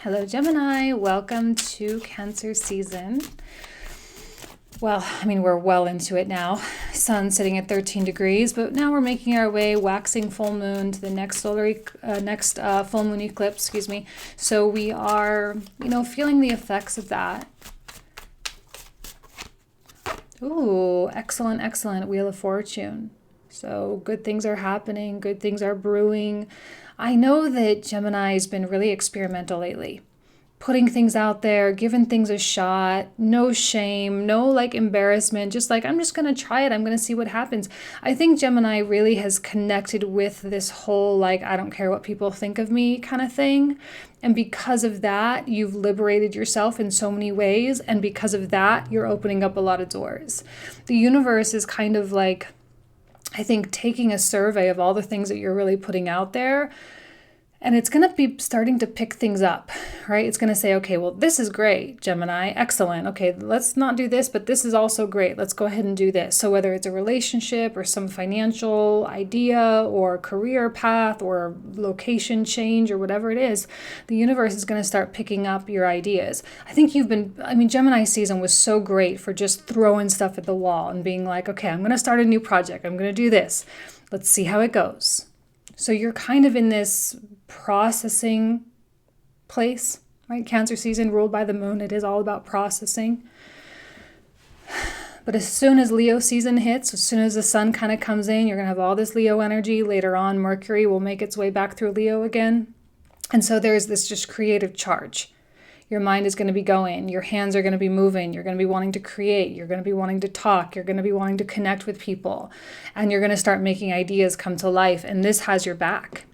Hello, Gemini. Welcome to Cancer season. Well, we're well into it now. Sun sitting at 13 degrees, but now we're making our way, waxing full moon to the next full moon eclipse, So we are, feeling the effects of that. Ooh, excellent, excellent. Wheel of Fortune. So good things are happening, good things are brewing. I know that Gemini has been really experimental lately. Putting things out there, giving things a shot, no shame, no embarrassment, just I'm just going to try it. I'm going to see what happens. I think Gemini really has connected with this whole I don't care what people think of me kind of thing. And because of that, you've liberated yourself in so many ways. And because of that, you're opening up a lot of doors. The universe is kind of I think taking a survey of all the things that you're really putting out there. And it's going to be starting to pick things up, right? It's going to say, okay, well, this is great, Gemini, excellent. Okay, let's not do this, but this is also great. Let's go ahead and do this. So whether it's a relationship or some financial idea or career path or location change or whatever it is, the universe is going to start picking up your ideas. I think Gemini season was so great for just throwing stuff at the wall and being okay, I'm going to start a new project. I'm going to do this. Let's see how it goes. So you're kind of in this processing place, right? Cancer season ruled by the moon. It is all about processing. But as soon as Leo season hits, as soon as the sun kind of comes in, you're going to have all this Leo energy. Later on, Mercury will make its way back through Leo again. And so there's this just creative charge. Your mind is going to be going. Your hands are going to be moving. You're going to be wanting to create. You're going to be wanting to talk. You're going to be wanting to connect with people. And you're going to start making ideas come to life. And this has your back.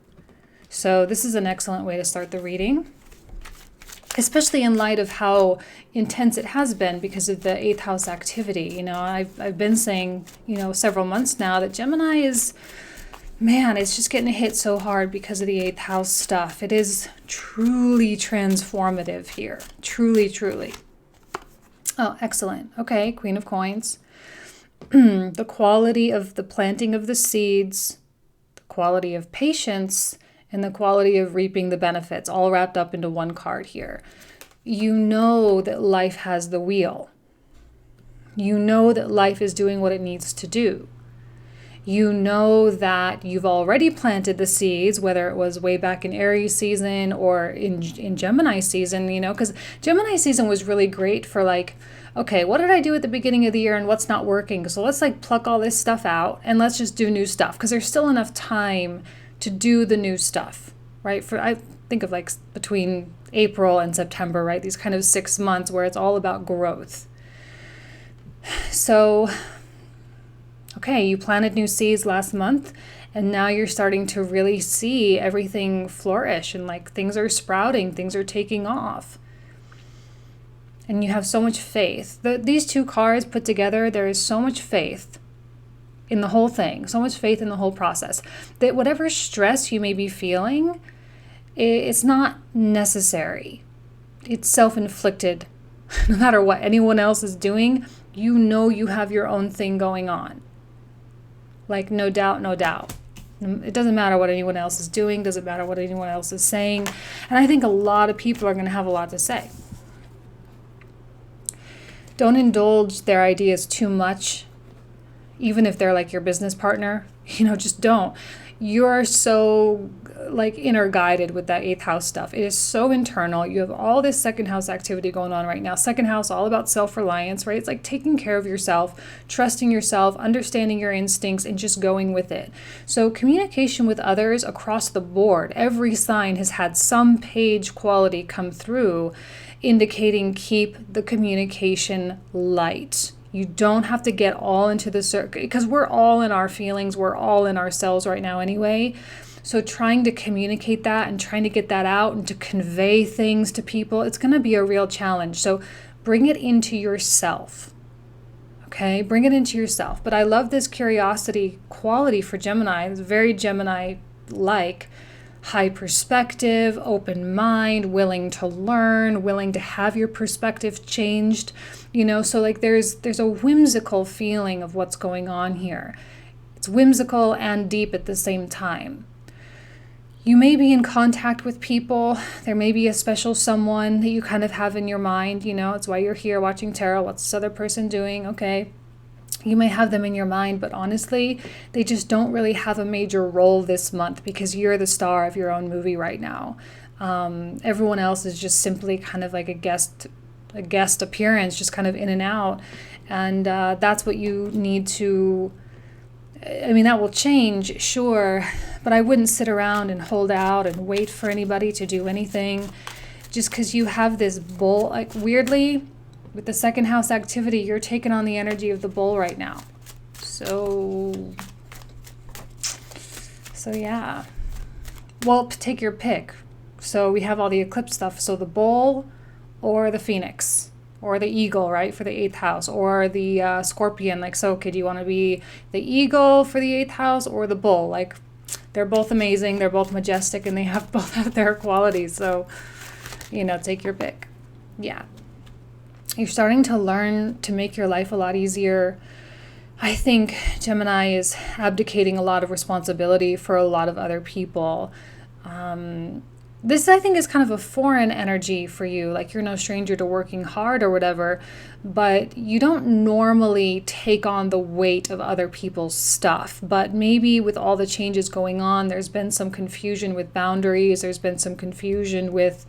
So this is an excellent way to start the reading, especially in light of how intense it has been because of the 8th house activity. I've been saying, several months now that Gemini is... it's just getting hit so hard because of the 8th house stuff. It is truly transformative here. Truly, truly. Oh, excellent. Okay, Queen of Coins. The quality of the planting of the seeds, the quality of patience, and the quality of reaping the benefits, all wrapped up into one card here. You know that life has the wheel. You know that life is doing what it needs to do. You know that you've already planted the seeds, whether it was way back in Aries season or in Gemini season, because Gemini season was really great for okay, what did I do at the beginning of the year and what's not working? So let's pluck all this stuff out and let's just do new stuff because there's still enough time to do the new stuff, right? I think of between April and September, right? These kind of 6 months where it's all about growth. So... okay, you planted new seeds last month, and now you're starting to really see everything flourish and things are sprouting, things are taking off. And you have so much faith. These two cards put together, there is so much faith in the whole thing, so much faith in the whole process, that whatever stress you may be feeling, it's not necessary. It's self-inflicted. No matter what anyone else is doing, you have your own thing going on. No doubt, no doubt. It doesn't matter what anyone else is doing, doesn't matter what anyone else is saying. And I think a lot of people are going to have a lot to say. Don't indulge their ideas too much, even if they're your business partner. Just don't. You're so inner guided with that 8th house stuff. It is so internal. You have all this 2nd house activity going on right now. 2nd house, all about self-reliance, right? It's taking care of yourself, trusting yourself, understanding your instincts, and just going with it. So communication with others across the board, every sign has had some page quality come through, indicating keep the communication light. You don't have to get all into the circle because we're all in our feelings. We're all in ourselves right now anyway. So trying to communicate that and trying to get that out and to convey things to people, it's going to be a real challenge. So bring it into yourself. Okay, bring it into yourself. But I love this curiosity quality for Gemini. It's very Gemini-like. High perspective, open mind, willing to learn, willing to have your perspective changed. So there's a whimsical feeling of what's going on here. It's whimsical and deep at the same time. You may be in contact with people. There may be a special someone that you kind of have in your mind. It's why you're here watching tarot. What's this other person doing? Okay. You may have them in your mind, but honestly, they just don't really have a major role this month because you're the star of your own movie right now. Everyone else is just simply kind of like a guest appearance, just kind of in and out. And that's what you need to, that will change, sure, but I wouldn't sit around and hold out and wait for anybody to do anything just because you have this bull, like weirdly, with the second house activity, you're taking on the energy of the bull right now. So yeah. Well, take your pick. So we have all the eclipse stuff. So the bull or the phoenix or the eagle, right, for the 8th house, or the scorpion. Like, so, okay, do you want to be the eagle for the 8th house or the bull? Like, they're both amazing. They're both majestic, and they have both have their qualities. So, take your pick. Yeah. You're starting to learn to make your life a lot easier. I think Gemini is abdicating a lot of responsibility for a lot of other people. This, I think, is kind of a foreign energy for you. Like, you're no stranger to working hard or whatever, but you don't normally take on the weight of other people's stuff. But maybe with all the changes going on, there's been some confusion with boundaries. There's been some confusion with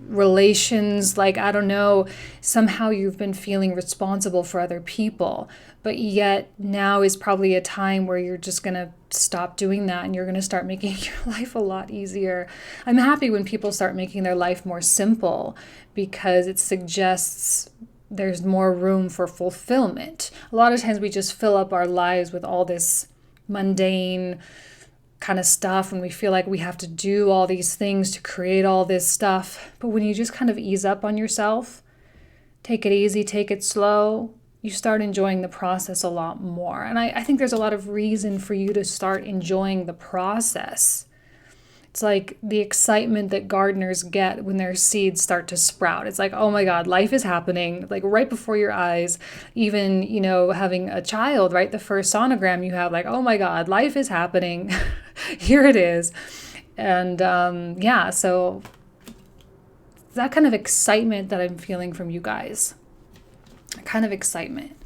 relations, like, I don't know, somehow you've been feeling responsible for other people, but yet now is probably a time where you're just going to stop doing that and you're going to start making your life a lot easier. I'm happy when people start making their life more simple because it suggests there's more room for fulfillment. A lot of times we just fill up our lives with all this mundane kind of stuff and we feel like we have to do all these things to create all this stuff. But when you just kind of ease up on yourself, take it easy, take it slow, you start enjoying the process a lot more. And I think there's a lot of reason for you to start enjoying the process. It's like the excitement that gardeners get when their seeds start to sprout. It's like, oh my God, life is happening, like right before your eyes. Even, having a child, right? The first sonogram you have, like, oh my God, life is happening. Here it is. And so that kind of excitement that I'm feeling from you guys, kind of excitement.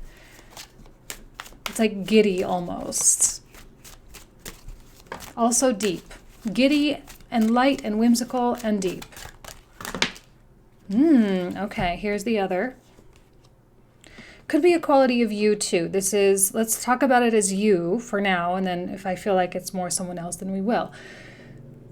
It's like giddy almost. Also deep. Giddy and light and whimsical and deep. Okay, here's the other. Could be a quality of you too. Let's talk about it as you for now, and then if I feel like it's more someone else, then we will.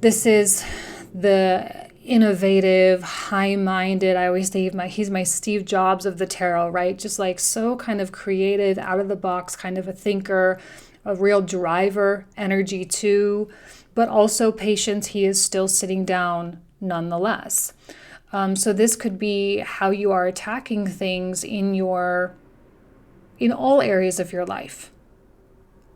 This is the innovative, high-minded, I always say he's my Steve Jobs of the tarot, right? Just like so kind of creative, out of the box, kind of a thinker, a real driver energy too, but also patience. He is still sitting down nonetheless. So this could be how you are attacking things in all areas of your life.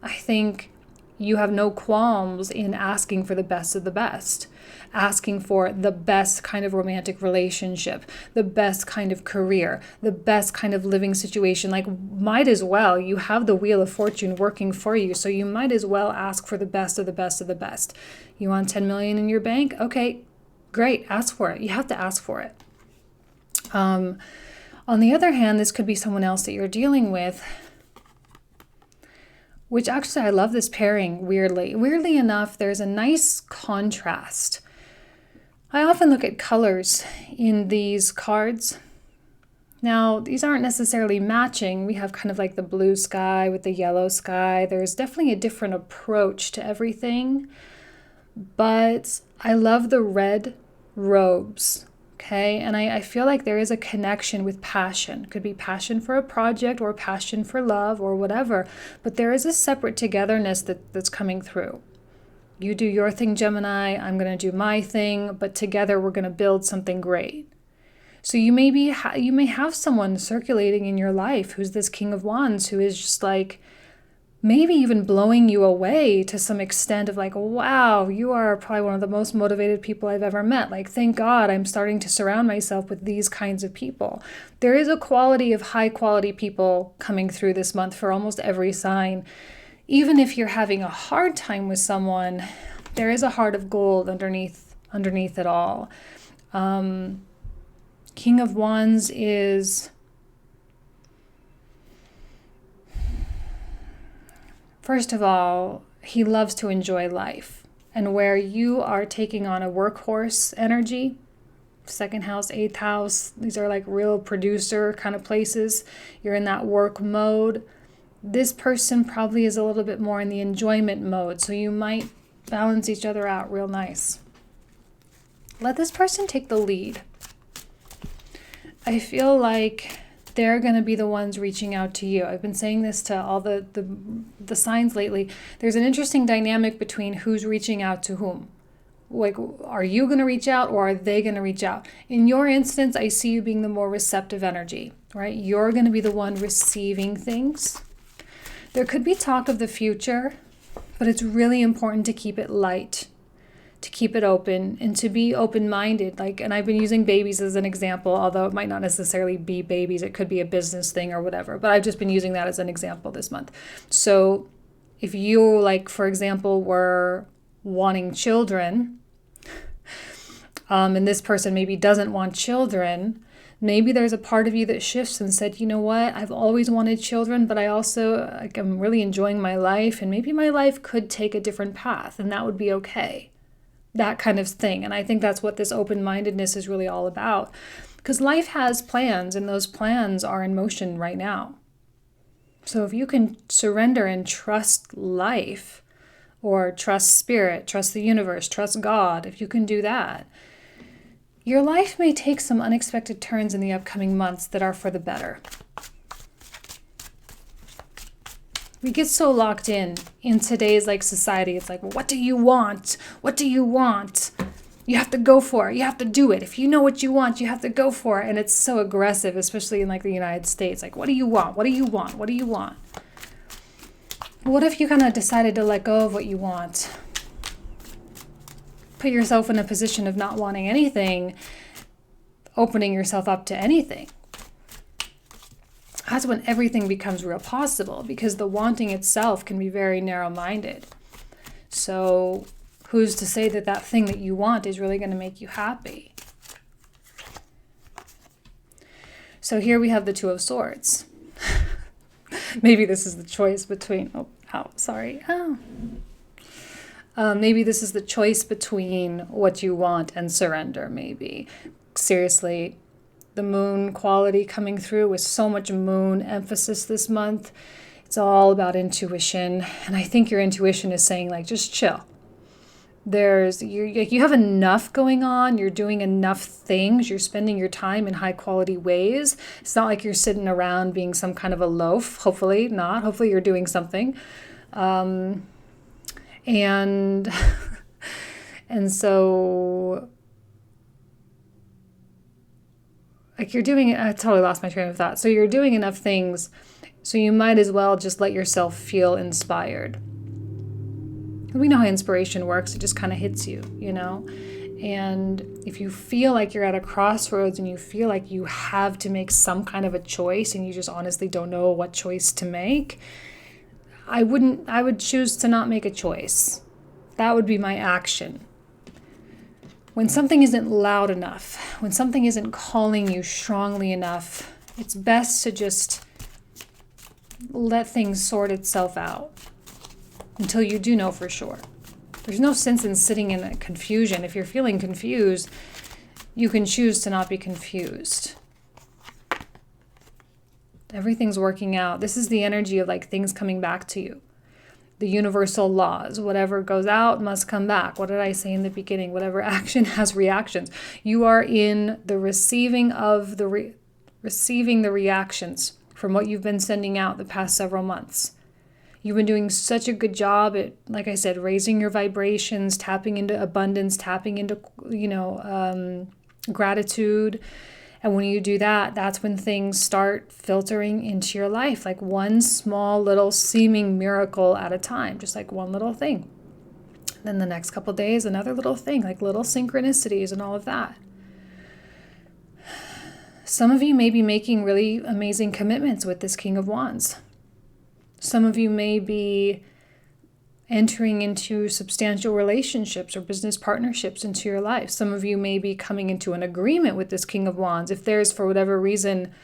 I think you have no qualms in asking for the best of the best, asking for the best kind of romantic relationship, the best kind of career, the best kind of living situation. Like, might as well, you have the Wheel of Fortune working for you, so you might as well ask for the best of the best of the best. You want 10 million in your bank? Okay, great, ask for it. You have to ask for it. On the other hand, this could be someone else that you're dealing with, which actually I love this pairing, weirdly. Weirdly enough, there's a nice contrast. I often look at colors in these cards. Now, these aren't necessarily matching. We have kind of like the blue sky with the yellow sky. There's definitely a different approach to everything. But I love the red robes. Okay, and I feel like there is a connection with passion. Could be passion for a project or passion for love or whatever, but there is a separate togetherness that's coming through. You do your thing, Gemini, I'm going to do my thing, but together we're going to build something great. So you may have someone circulating in your life who's this King of Wands who is just like, maybe even blowing you away to some extent of like, wow, you are probably one of the most motivated people I've ever met. Like, thank God I'm starting to surround myself with these kinds of people. There is a quality of high quality people coming through this month for almost every sign. even if you're having a hard time with someone, there is a heart of gold underneath it all. King of Wands is, first of all, he loves to enjoy life. And where you are taking on a workhorse energy, second house, eighth house, these are like real producer kind of places. You're in that work mode. This person probably is a little bit more in the enjoyment mode. So you might balance each other out real nice. Let this person take the lead. I feel like they're going to be the ones reaching out to you. I've been saying this to all the signs lately. There's an interesting dynamic between who's reaching out to whom. Like, are you going to reach out or are they going to reach out? In your instance, I see you being the more receptive energy, right? You're going to be the one receiving things. There could be talk of the future, but it's really important to keep it light, to keep it open, and to be open-minded. And I've been using babies as an example, although it might not necessarily be babies. It could be a business thing or whatever, but I've just been using that as an example this month. So if you, for example, were wanting children, and this person maybe doesn't want children, maybe there's a part of you that shifts and said, you know what, I've always wanted children, but I also, I'm really enjoying my life, and maybe my life could take a different path, and that would be okay. That kind of thing. And I think that's what this open-mindedness is really all about. Because life has plans, and those plans are in motion right now. So if you can surrender and trust life, or trust spirit, trust the universe, trust God, if you can do that, your life may take some unexpected turns in the upcoming months that are for the better. We get so locked in today's society. It's like, well, what do you want? What do you want? You have to go for it. You have to do it. If you know what you want, you have to go for it. And it's so aggressive, especially in the United States. What do you want? What do you want? What do you want? What if you kind of decided to let go of what you want? Put yourself in a position of not wanting anything, opening yourself up to anything. That's when everything becomes real possible, because the wanting itself can be very narrow-minded. So who's to say that that thing that you want is really going to make you happy? So here we have the Two of Swords. Maybe this is the choice between, maybe this is the choice between what you want and surrender, maybe. Seriously, the moon quality coming through with so much moon emphasis this month. It's all about intuition. And I think your intuition is saying, just chill. You have enough going on. You're doing enough things. You're spending your time in high quality ways. It's not like you're sitting around being some kind of a loaf. Hopefully not. Hopefully you're doing something. And so you're doing, I totally lost my train of thought. So you're doing enough things, so you might as well just let yourself feel inspired. We know how inspiration works. It just kind of hits you, And if you feel like you're at a crossroads and you feel like you have to make some kind of a choice and you just honestly don't know what choice to make, I would choose to not make a choice. That would be my action. When something isn't loud enough, when something isn't calling you strongly enough, it's best to just let things sort itself out until you do know for sure. There's no sense in sitting in confusion. If you're feeling confused, you can choose to not be confused. Everything's working out. This is the energy of things coming back to you. The universal laws, whatever goes out must come back. What did I say in the beginning? Whatever action has reactions. You are in the receiving of receiving the reactions from what you've been sending out the past several months. You've been doing such a good job at, like I said, raising your vibrations, tapping into abundance, tapping into, gratitude. And when you do that, that's when things start filtering into your life, one small little seeming miracle at a time, just one little thing. Then the next couple days, another little thing, little synchronicities and all of that. Some of you may be making really amazing commitments with this King of Wands. Some of you may be entering into substantial relationships or business partnerships into your life. Some of you may be coming into an agreement with this King of Wands. If there's, for whatever reason,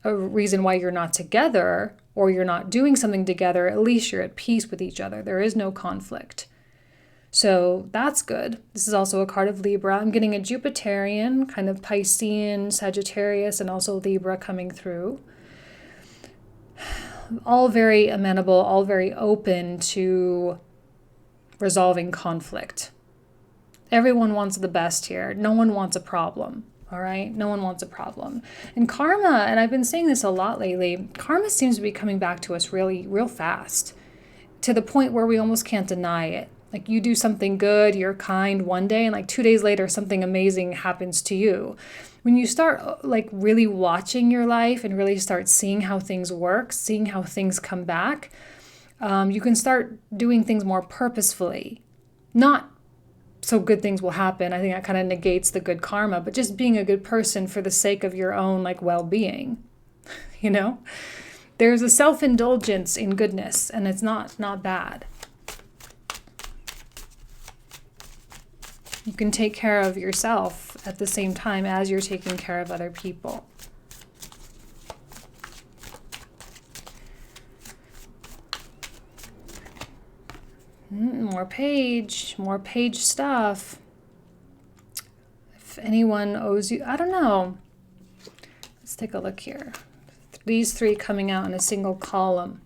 a reason why you're not together or you're not doing something together, at least you're at peace with each other. There is no conflict. So that's good. This is also a card of Libra. I'm getting a Jupiterian, kind of Piscean, Sagittarius, and also Libra coming through. All very amenable, all very open to resolving conflict. Everyone wants the best here. No one wants a problem, all right? No one wants a problem. And karma, and I've been saying this a lot lately, karma seems to be coming back to us really, real fast, to the point where we almost can't deny it. Like you do something good, you're kind one day, and like 2 days later, something amazing happens to you. When you start like really watching your life and really start seeing how things work, seeing how things come back, you can start doing things more purposefully. Not so good things will happen. I think that kind of negates the good karma, but just being a good person for the sake of your own like well-being, you know? There's a self-indulgence in goodness, and it's not bad. You can take care of yourself at the same time as you're taking care of other people. More page stuff. If anyone owes you, I don't know. Let's take a look here. These three coming out in a single column.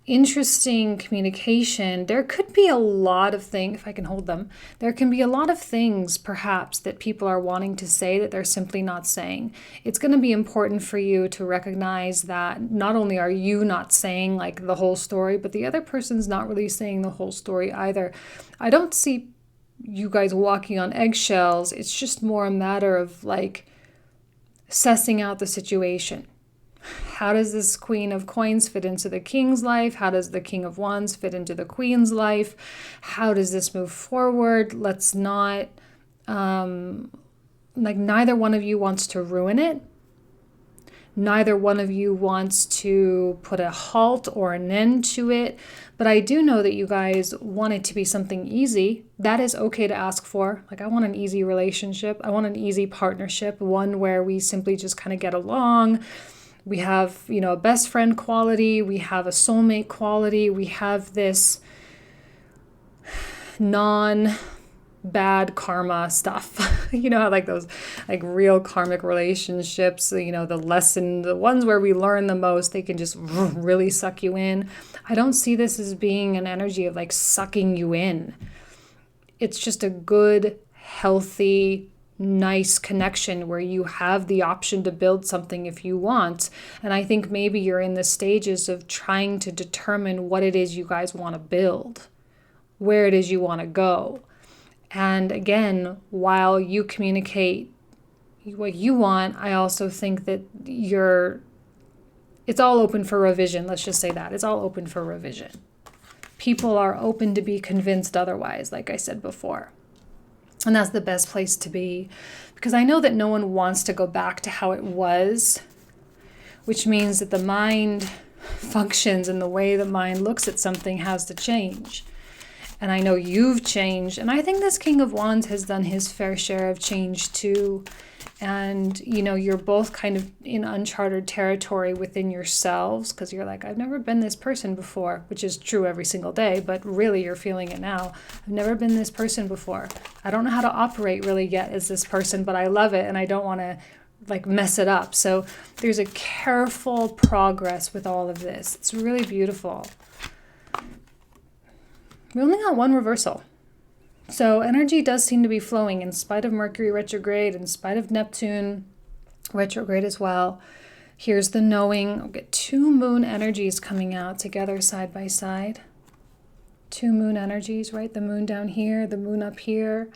Interesting communication. There could be a lot of things, if I can hold them, there can be a lot of things perhaps that people are wanting to say that they're simply not saying. It's going to be important for you to recognize that not only are you not saying like the whole story, but the other person's not really saying the whole story either. I don't see you guys walking on eggshells. It's just more a matter of like sussing out the situation. How does this Queen of Coins fit into the King's life? How does the King of Wands fit into the Queen's life? How does this move forward? Let's not, neither one of you wants to ruin it. Neither one of you wants to put a halt or an end to it. But I do know that you guys want it to be something easy. That is okay to ask for. Like, I want an easy relationship. I want an easy partnership, one where we simply just kind of get along. We have, a best friend quality. We have a soulmate quality. We have this non-bad karma stuff. Like those like real karmic relationships, the ones where we learn the most, they can just really suck you in. I don't see this as being an energy of like sucking you in. It's just a good, healthy, nice connection where you have the option to build something if you want. And I think maybe you're in the stages of trying to determine what it is you guys want to build, where it is you want to go. And again, while you communicate what you want, I also think that it's all open for revision. Let's just say that. It's all open for revision. People are open to be convinced otherwise, like I said before. And that's the best place to be, because I know that no one wants to go back to how it was, which means that the mind functions and the way the mind looks at something has to change. And I know you've changed, and I think this King of Wands has done his fair share of change too. And, you're both kind of in uncharted territory within yourselves, because you're like, I've never been this person before, which is true every single day, but really you're feeling it now. I've never been this person before. I don't know how to operate really yet as this person, but I love it, and I don't want to like mess it up. So there's a careful progress with all of this. It's really beautiful. We only got one reversal. So energy does seem to be flowing in spite of Mercury retrograde, in spite of Neptune retrograde as well. Here's the knowing. I'll get 2 moon energies coming out together side by side. 2 moon energies, right? The moon down here, the moon up here.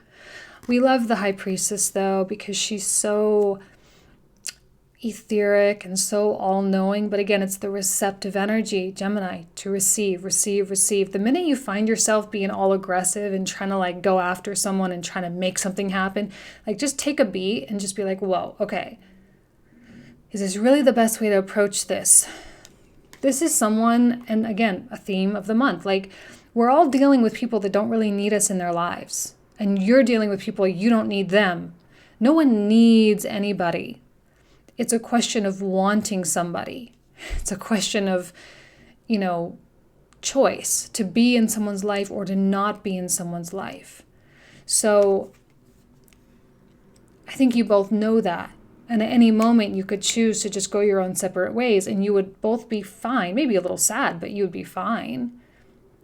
We love the High Priestess though, because she's so etheric and so all-knowing. But again, it's the receptive energy, Gemini, to receive. The minute you find yourself being all aggressive and trying to like go after someone and trying to make something happen, like just take a beat and just be like, whoa, okay, is this really the best way to approach this? This is someone, and again, a theme of the month, like we're all dealing with people that don't really need us in their lives. And you're dealing with people, you don't need them. No one needs anybody. It's a question of wanting somebody. It's a question of, choice to be in someone's life or to not be in someone's life. So I think you both know that. And at any moment you could choose to just go your own separate ways and you would both be fine, maybe a little sad, but you would be fine.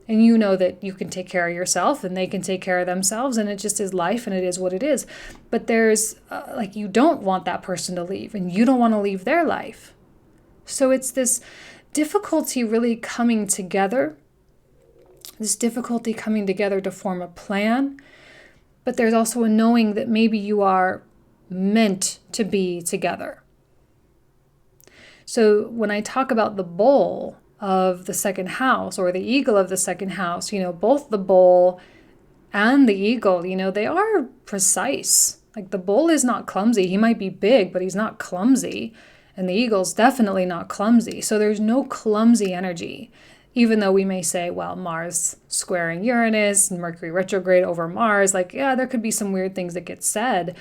And you know that you can take care of yourself and they can take care of themselves, and it just is life and it is what it is. But there's you don't want that person to leave and you don't want to leave their life. So it's this difficulty really coming together, to form a plan. But there's also a knowing that maybe you are meant to be together. So when I talk about the bull of the second house or the eagle of the second house, both the bull and the eagle, they are precise. Like the bull is not clumsy. He might be big, but he's not clumsy. And the eagle's definitely not clumsy. So there's no clumsy energy. Even though we may say, well, Mars squaring Uranus and Mercury retrograde over Mars, there could be some weird things that get said.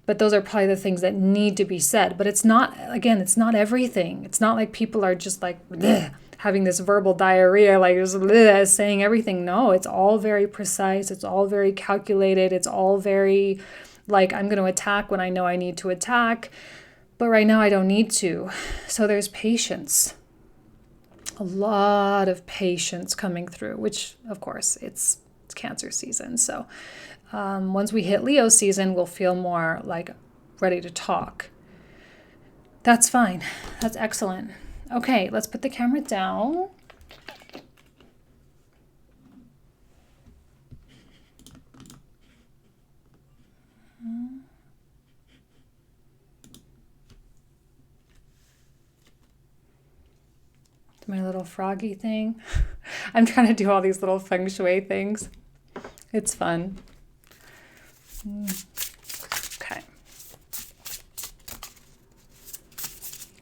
But those are probably the things that need to be said. But it's not everything. It's not like people are just having this verbal diarrhea, just saying everything. No, it's all very precise. It's all very calculated. It's all very I'm going to attack when I know I need to attack. But right now I don't need to. So there's patience. A lot of patience coming through, which of course it's Cancer season. So once we hit Leo season, we'll feel more ready to talk. That's fine. That's excellent. Okay, let's put the camera down. My little froggy thing. I'm trying to do all these little feng shui things. It's fun. Okay.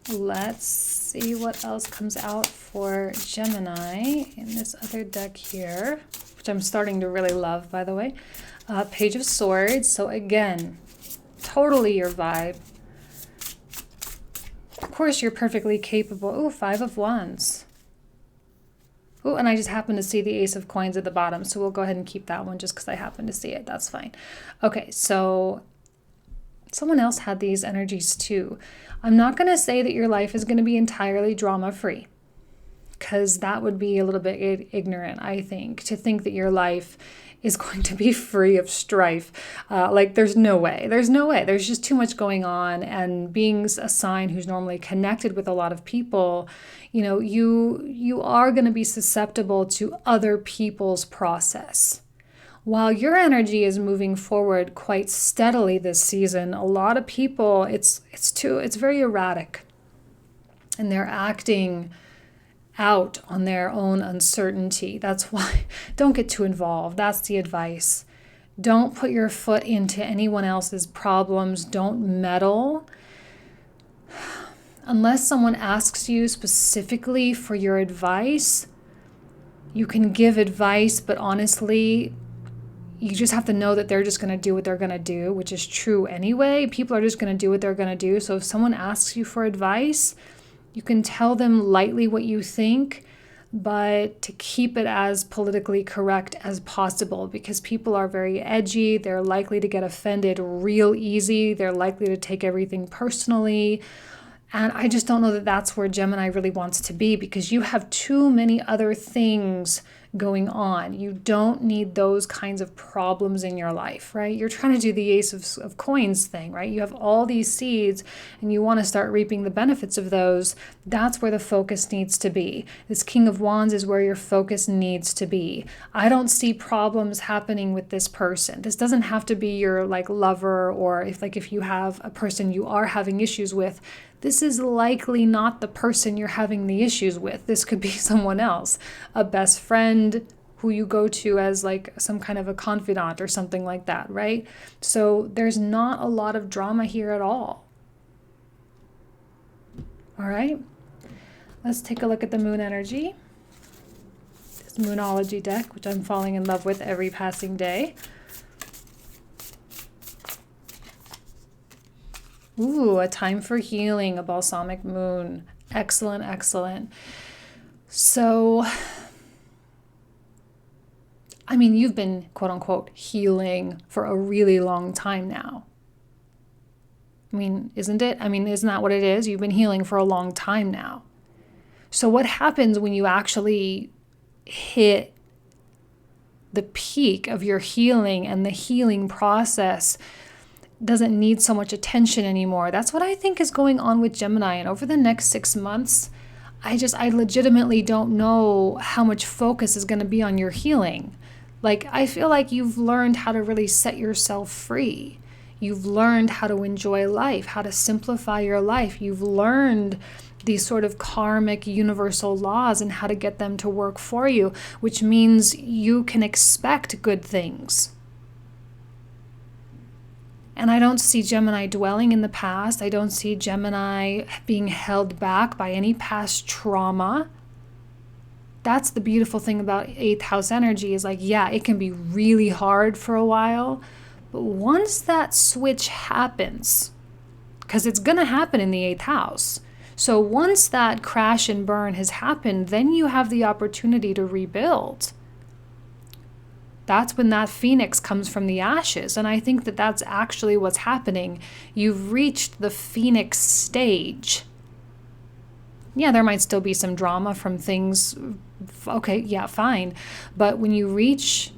Let's see what else comes out for Gemini in this other deck here, which I'm starting to really love, by the way. Page of Swords. So again, totally your vibe. Of course, you're perfectly capable. Oh, 5 of Wands. Oh, and I just happened to see the Ace of Coins at the bottom, so we'll go ahead and keep that one just because I happen to see it. That's fine. Okay, so someone else had these energies too. I'm not going to say that your life is going to be entirely drama-free, because that would be a little bit ignorant, I think, to think that your life is going to be free of strife. There's no way. There's just too much going on. And being a sign who's normally connected with a lot of people, you are going to be susceptible to other people's process. While your energy is moving forward quite steadily this season, a lot of people, it's very erratic. And they're acting out on their own uncertainty. That's why don't get too involved. That's the advice. Don't put your foot into anyone else's problems. Don't meddle. Unless someone asks you specifically for your advice, you can give advice, but honestly, you just have to know that they're just going to do what they're going to do, which is true anyway. People are just going to do what they're going to do. So if someone asks you for advice, you can tell them lightly what you think, but to keep it as politically correct as possible, because people are very edgy. They're likely to get offended real easy. They're likely to take everything personally. And I just don't know that that's where Gemini really wants to be, because you have too many other things going on. You don't need those kinds of problems in your life, right? You're trying to do the Ace of Coins thing, right? You have all these seeds and you want to start reaping the benefits of those. That's where the focus needs to be. This King of Wands is where your focus needs to be. I don't see problems happening with this person. This doesn't have to be your lover, or if you have a person you are having issues with, this is likely not the person you're having the issues with. This could be someone else, a best friend who you go to as some kind of a confidant or something like that, right? So there's not a lot of drama here at all. All right, Let's take a look at the moon energy. This Moonology deck, which I'm falling in love with every passing day. Ooh, a time for healing, a balsamic moon. Excellent, excellent. So, I mean, you've been, quote unquote, healing for a really long time now. I mean, isn't it? I mean, isn't that what it is? You've been healing for a long time now. So what happens when you actually hit the peak of your healing and the healing process doesn't need so much attention anymore? That's what I think is going on with Gemini. And over the next 6 months, I legitimately don't know how much focus is going to be on your healing. Like, I feel like you've learned how to really set yourself free. You've learned how to enjoy life, how to simplify your life. You've learned these sort of karmic universal laws and how to get them to work for you, which means you can expect good things. And I don't see Gemini dwelling in the past. I don't see Gemini being held back by any past trauma. That's the beautiful thing about 8th house energy is like, yeah, it can be really hard for a while. But once that switch happens, because it's going to happen in the 8th house. So once that crash and burn has happened, then you have the opportunity to rebuild. That's when that phoenix comes from the ashes. And I think that that's actually what's happening. You've reached the phoenix stage. Yeah, there might still be some drama from things. Okay, yeah, fine. But when you reach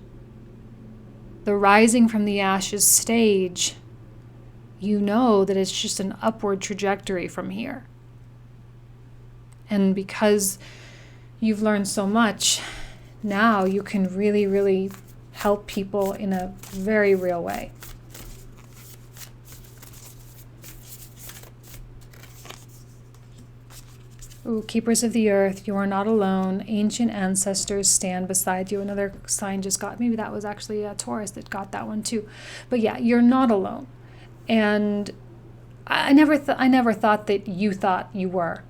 the rising from the ashes stage, you know that it's just an upward trajectory from here. And because you've learned so much, now you can really, really help people in a very real way. Ooh, keepers of the earth, you are not alone. Ancient ancestors stand beside you. Another sign just got, maybe that was actually a Taurus that got that one too. But yeah, you're not alone. And I never thought that you thought you were.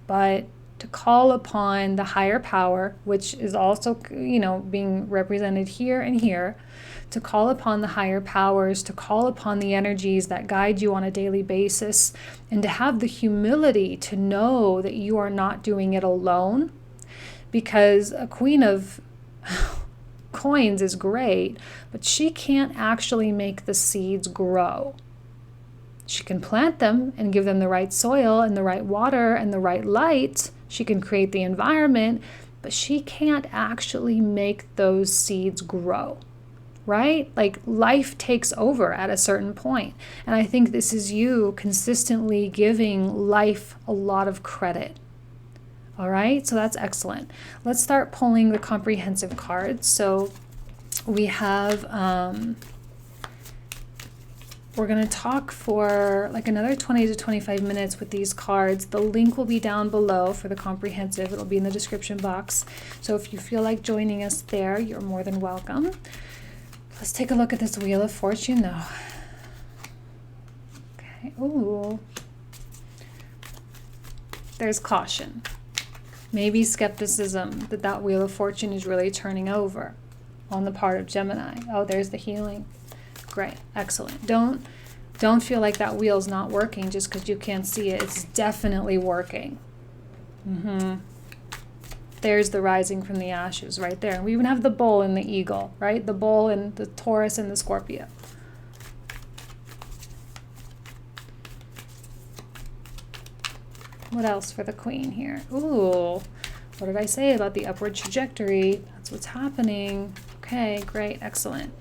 But to call upon the higher power, which is also, being represented here and here, to call upon the higher powers, to call upon the energies that guide you on a daily basis, and to have the humility to know that you are not doing it alone. Because a queen of coins is great, but she can't actually make the seeds grow. She can plant them and give them the right soil and the right water and the right light. She can create the environment, but she can't actually make those seeds grow, right? Like, life takes over at a certain point. And I think this is you consistently giving life a lot of credit. All right, so that's excellent. Let's start pulling the comprehensive cards. So we have, we're going to talk for like another 20 to 25 minutes with these cards. The link will be down below for the comprehensive. It'll be in the description box. So if you feel like joining us there, you're more than welcome. Let's take a look at this Wheel of Fortune though. Okay, ooh. There's caution. Maybe skepticism that Wheel of Fortune is really turning over on the part of Gemini. Oh, there's the healing. Great, excellent. Don't feel like that wheel's not working just because you can't see it. It's definitely working. There's the rising from the ashes right there. And we even have the bull and the eagle, right? The bull and the Taurus and the Scorpio. What else for the queen here? Ooh, what did I say about the upward trajectory? That's what's happening. Okay, great, excellent.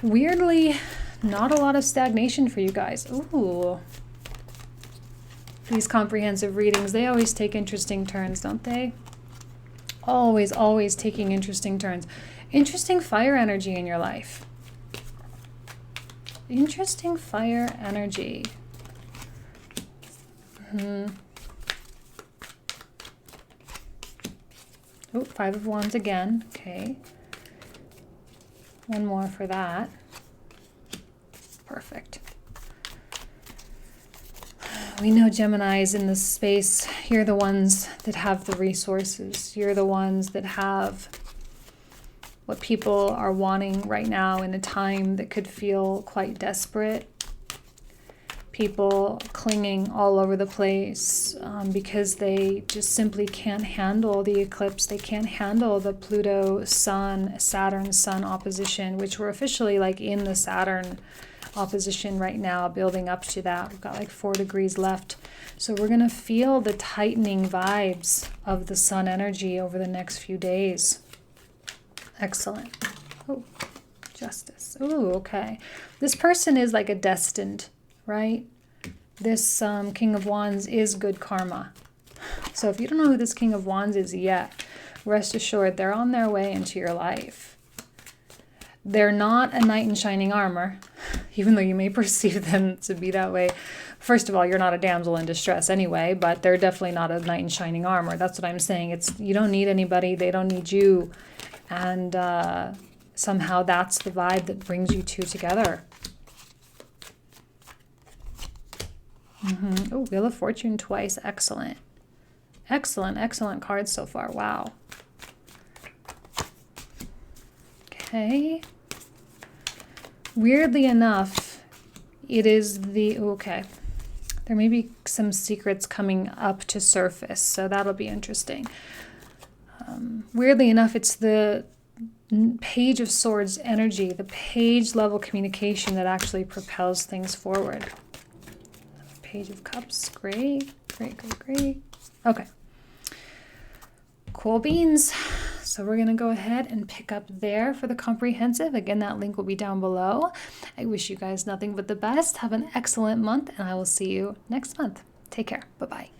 Weirdly, not a lot of stagnation for you guys. Ooh. These comprehensive readings, they always take interesting turns, don't they? Always, always taking interesting turns. Interesting fire energy in your life. Interesting fire energy. Oh, 5 of Wands again. Okay. One more for that. Perfect. We know Gemini is in this space. You're the ones that have the resources. You're the ones that have what people are wanting right now in a time that could feel quite desperate. People clinging all over the place because they just simply can't handle the eclipse. They can't handle the Pluto-Sun, Saturn-Sun opposition, which we're officially like in the Saturn opposition right now, building up to that. We've got like 4 degrees left. So we're going to feel the tightening vibes of the Sun energy over the next few days. Excellent. Oh, Justice. Oh, okay. This person is like a destined, right? This King of Wands is good karma. So if you don't know who this King of Wands is yet, rest assured they're on their way into your life. They're not a knight in shining armor, even though you may perceive them to be that way. First of all, you're not a damsel in distress anyway, but they're definitely not a knight in shining armor. That's what I'm saying. It's you don't need anybody. They don't need you. And somehow that's the vibe that brings you two together. Oh, Wheel of Fortune twice. Excellent. Excellent, excellent cards so far. Wow. Okay. Weirdly enough, it is the... Okay. There may be some secrets coming up to surface, so that'll be interesting. Weirdly enough, it's the Page of Swords energy, the page level communication that actually propels things forward. Page of Cups, great, great, great, great. Okay, cool beans. So we're going to go ahead and pick up there for the comprehensive. Again, that link will be down below. I wish you guys nothing but the best. Have an excellent month, and I will see you next month. Take care. Bye-bye.